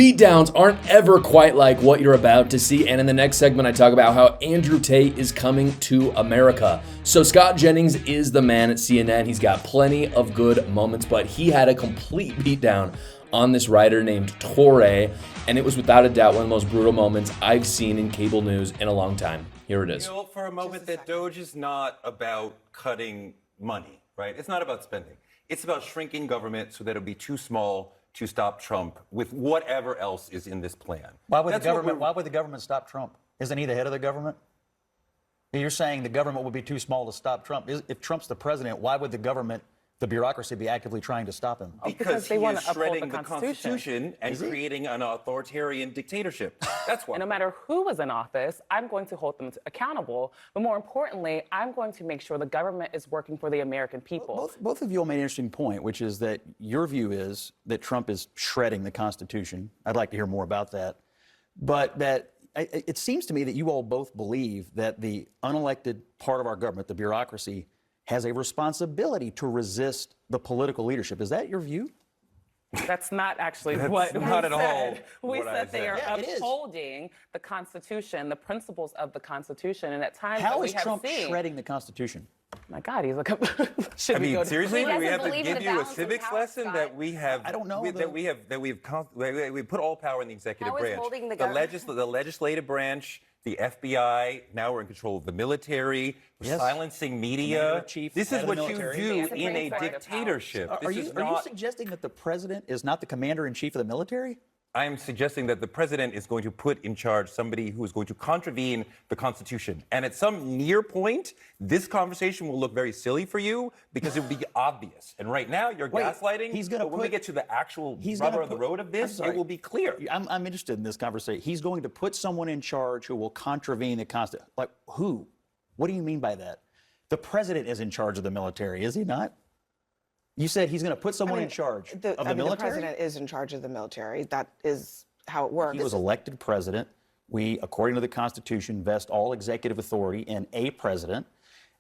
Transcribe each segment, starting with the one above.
Beatdowns aren't ever quite like what you're about to see, and in the next segment I talk about how Andrew Tate is coming to America. So Scott Jennings is the man at CNN. He's got plenty of good moments, but he had a complete beatdown on this writer named Torre, and it was without a doubt one of the most brutal moments I've seen in cable news in a long time. Here it is. You know, for a moment, that Doge is not about cutting money, right? It's not about spending. It's about shrinking government so that it'll be too small to stop Trump with whatever else is in this plan. Why would the government stop Trump? Isn't he the head of the government? You're saying the government would be too small to stop Trump. If Trump's the president, why would the government, the bureaucracy, be actively trying to stop him? Because they want to shredding the Constitution and creating an authoritarian dictatorship. That's why. And no matter who was in office, I'm going to hold them accountable. But more importantly, I'm going to make sure the government is working for the American people. Both of you all made an interesting point, which is that your view is that Trump is shredding the Constitution. I'd like to hear more about that. But that it seems to me that you all both believe that the unelected part of our government, the bureaucracy, has a responsibility to resist the political leadership. Is that your view? That's not actually That's what not we at all said. We what I said they said. are Yeah, it is. upholding the Constitution, the principles of the Constitution, and at times How that is we have Trump seen. shredding the Constitution? My God, he's like, should I we mean, go to seriously, He do we doesn't have to believe in give the you a balance of civics power, lesson Scott. that we have? I don't know, We put all power in the executive How is branch. holding the The government- the legislative branch, the FBI. Now we're in control of the military. We're Yes. silencing media. Commander-in-Chief, This head is of the what you military. do It's a in a great side of power. dictatorship. Are This you is not. suggesting that the president is not the commander-in-chief of the military? I am suggesting that the president is going to put in charge somebody who is going to contravene the Constitution. And at some near point, this conversation will look very silly for you because it will be obvious. And right now, you're Wait, gaslighting. he's gonna but when we put- get to the actual He's rubber gonna on the put- road of I'm this, sorry. it will be clear. I'm interested in this conversation. He's going to put someone in charge who will contravene the Constitution. Like who? What do you mean by that? The president is in charge of the military, is he not? You said he's going to put someone in charge of the military? The president is in charge of the military. That is how it works. He was elected president. We, according to the Constitution, vest all executive authority in a president.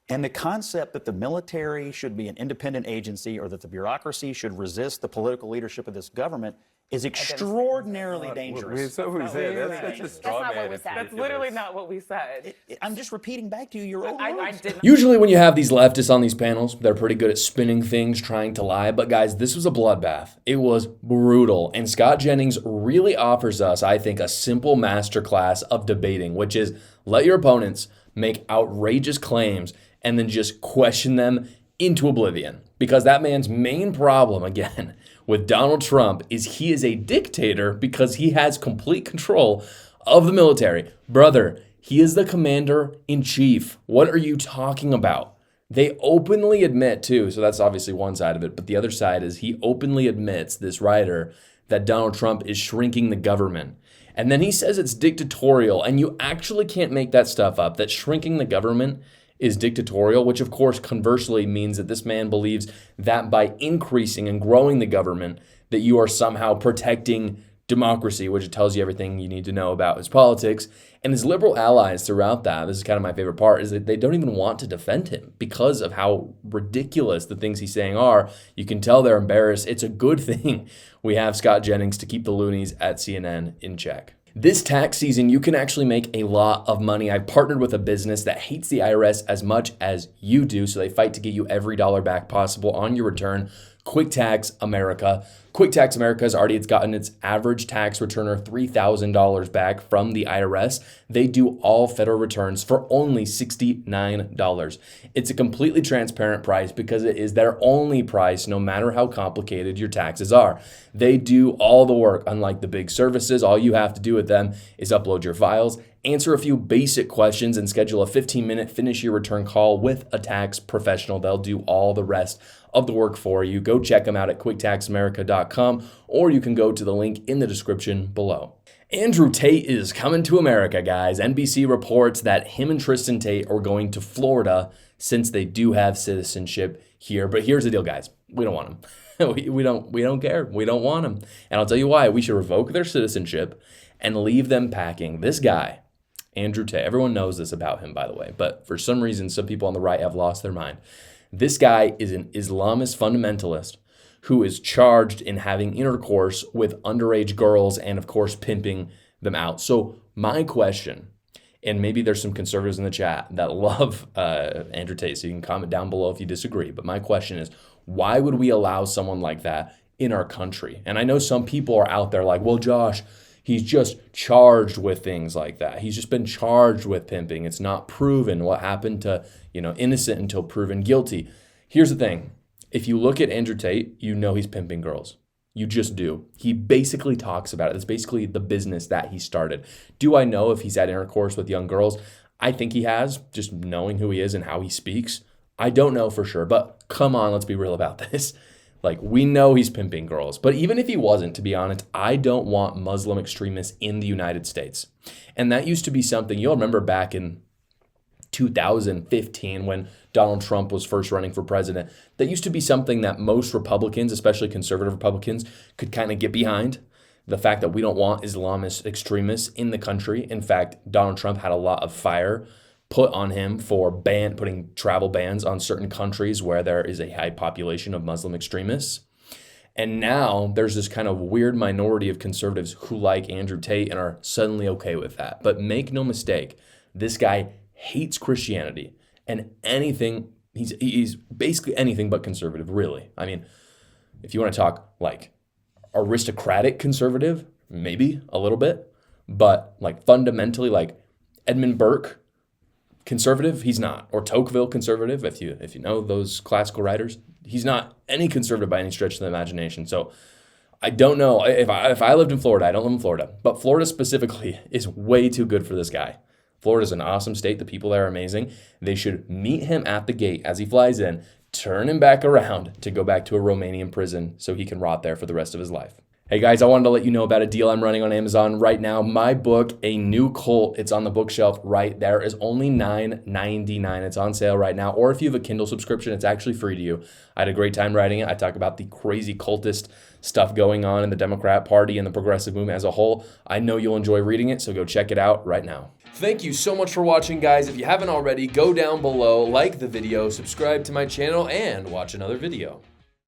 And the concept that the military should be an independent agency or that the bureaucracy should resist the political leadership of this government is extraordinarily dangerous. That's what we said. That's a straw not what man. we It's said. That's literally not what we said. I'm just repeating back to you your own I words. did not. Usually when you have these leftists on these panels, they're pretty good at spinning things, trying to lie. But guys, this was a bloodbath. It was brutal. And Scott Jennings really offers us, I think, a simple masterclass of debating, which is let your opponents make outrageous claims and then just question them into oblivion. Because that man's main problem, again, with Donald Trump is he is a dictator because he has complete control of the military. Brother, he is the commander-in-chief. What are you talking about? They openly admit, too, so that's obviously one side of it, but the other side is he openly admits, this writer, that Donald Trump is shrinking the government. And then he says it's dictatorial, and you actually can't make that stuff up, that shrinking the government is dictatorial, which of course conversely means that this man believes that by increasing and growing the government, that you are somehow protecting democracy, which tells you everything you need to know about his politics. And his liberal allies throughout that, this is kind of my favorite part, is that they don't even want to defend him because of how ridiculous the things he's saying are. You can tell they're embarrassed. It's a good thing we have Scott Jennings to keep the loonies at CNN in check. This tax season, you can actually make a lot of money. I've partnered with a business that hates the IRS as much as you do, so they fight to get you every dollar back possible on your return. Quick Tax America. Quick Tax America has already gotten its average tax returner $3,000 back from the IRS. They do all federal returns for only $69. It's a completely transparent price because it is their only price, no matter how complicated your taxes are. They do all the work. Unlike the big services, all you have to do with them is upload your files, answer a few basic questions, and schedule a 15-minute finish your return call with a tax professional. They'll do all the rest of the work for you. Go check them out at quicktaxamerica.com, or you can go to the link in the description below. Andrew Tate is coming to America, guys. NBC reports that him and Tristan Tate are going to Florida since they do have citizenship here. But here's the deal, guys. We don't want them. we don't care. We don't want them. And I'll tell you why. We should revoke their citizenship and leave them packing. This guy, Andrew Tate, everyone knows this about him, by the way, but for some reason, some people on the right have lost their mind. This guy is an Islamist fundamentalist who is charged in having intercourse with underage girls and, of course, pimping them out. So my question, and maybe there's some conservatives in the chat that love Andrew Tate, so you can comment down below if you disagree. But my question is, why would we allow someone like that in our country? And I know some people are out there like, well, Josh, he's just charged with things like that. He's just been charged with pimping. It's not proven what happened to, innocent until proven guilty. Here's the thing. If you look at Andrew Tate, you know he's pimping girls. You just do. He basically talks about it. It's basically the business that he started. Do I know if he's had intercourse with young girls? I think he has, just knowing who he is and how he speaks. I don't know for sure, but come on, let's be real about this. Like, we know he's pimping girls. But even if he wasn't, to be honest, I don't want Muslim extremists in the United States. And that used to be something, you'll remember back in 2015 when Donald Trump was first running for president, that used to be something that most Republicans, especially conservative Republicans, could kind of get behind. The fact that we don't want Islamist extremists in the country. In fact, Donald Trump had a lot of fire put on him for putting travel bans on certain countries where there is a high population of Muslim extremists. And now there's this kind of weird minority of conservatives who like Andrew Tate and are suddenly okay with that. But make no mistake, this guy hates Christianity and anything. He's basically anything but conservative, really. I mean, if you want to talk like aristocratic conservative, maybe a little bit, but like fundamentally like Edmund Burke conservative, he's not. Or Tocqueville conservative, if you know those classical writers, he's not any conservative by any stretch of the imagination. So I don't know. If I lived in Florida, I don't live in Florida, but Florida specifically is way too good for this guy. Florida's an awesome state. The people there are amazing. They should meet him at the gate as he flies in, turn him back around to go back to a Romanian prison so he can rot there for the rest of his life. Hey guys, I wanted to let you know about a deal I'm running on Amazon right now. My book, A New Cult, it's on the bookshelf right there. Is only $9.99. It's on sale right now. Or if you have a Kindle subscription, it's actually free to you. I had a great time writing it. I talk about the crazy cultist stuff going on in the Democrat Party and the progressive movement as a whole. I know you'll enjoy reading it, so go check it out right now. Thank you so much for watching, guys. If you haven't already, go down below, like the video, subscribe to my channel, and watch another video.